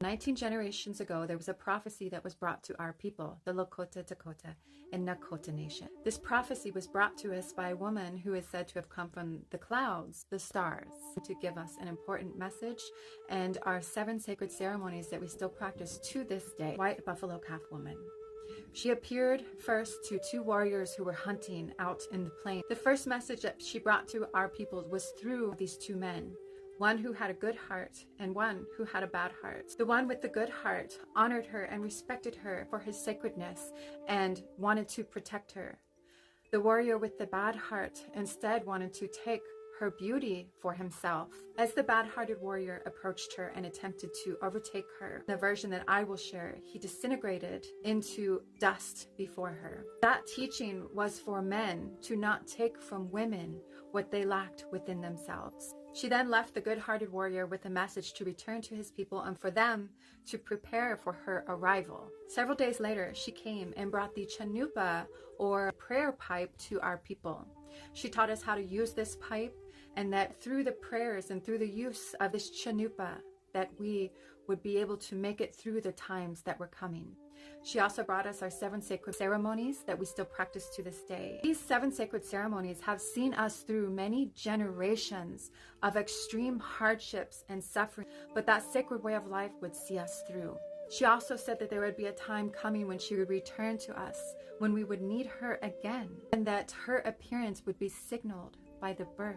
19 generations ago, there was a prophecy that was brought to our people, the Lakota, Dakota, and Nakota Nation. This prophecy was brought to us by a woman who is said to have come from the clouds, the stars, to give us an important message and our 7 sacred ceremonies that we still practice to this day. White buffalo calf woman. She appeared first to 2 warriors who were hunting out in the plain. The first message that she brought to our people was through these 2 men. One who had a good heart and one who had a bad heart. The one with the good heart honored her and respected her for his sacredness and wanted to protect her. The warrior with the bad heart instead wanted to take her beauty for himself. As the bad-hearted warrior approached her and attempted to overtake her, the version that I will share, he disintegrated into dust before her. That teaching was for men to not take from women what they lacked within themselves. She then left the good-hearted warrior with a message to return to his people and for them to prepare for her arrival. Several days later, she came and brought the chanupa, or prayer pipe, to our people. She taught us how to use this pipe, and that through the prayers and through the use of this chanupa, that we would be able to make it through the times that were coming. She also brought us our 7 sacred ceremonies that we still practice to this day. These 7 sacred ceremonies have seen us through many generations of extreme hardships and suffering, but that sacred way of life would see us through. She also said that there would be a time coming when she would return to us, when we would need her again, and that her appearance would be signaled by the birth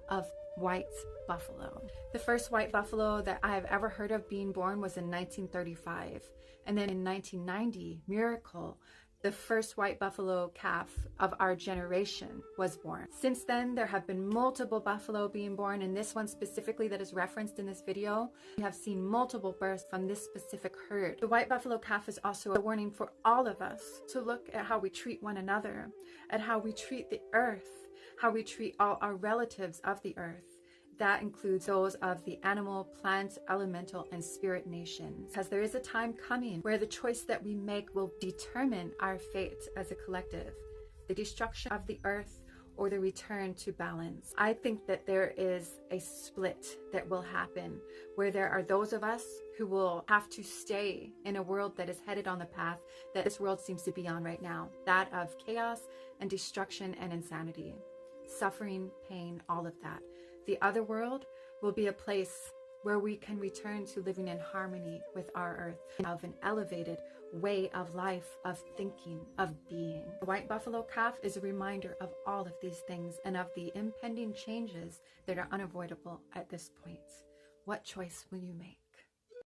of white buffalo. The first white buffalo that I have ever heard of being born was in 1935. And then in 1990, miracle, the first white buffalo calf of our generation was born. Since then, there have been multiple buffalo being born, and this one specifically that is referenced in this video, we have seen multiple births from this specific herd. The white buffalo calf is also a warning for all of us to look at how we treat one another, at how we treat the earth, how we treat all our relatives of the earth. That includes those of the animal, plant, elemental, and spirit nations. Because there is a time coming where the choice that we make will determine our fate as a collective. The destruction of the earth or the return to balance. I think that there is a split that will happen where there are those of us who will have to stay in a world that is headed on the path that this world seems to be on right now. That of chaos and destruction and insanity. Suffering, pain, all of that. The other world will be a place where we can return to living in harmony with our earth, of an elevated way of life, of thinking, of being. The white buffalo calf is a reminder of all of these things and of the impending changes that are unavoidable at this point. What choice will you make?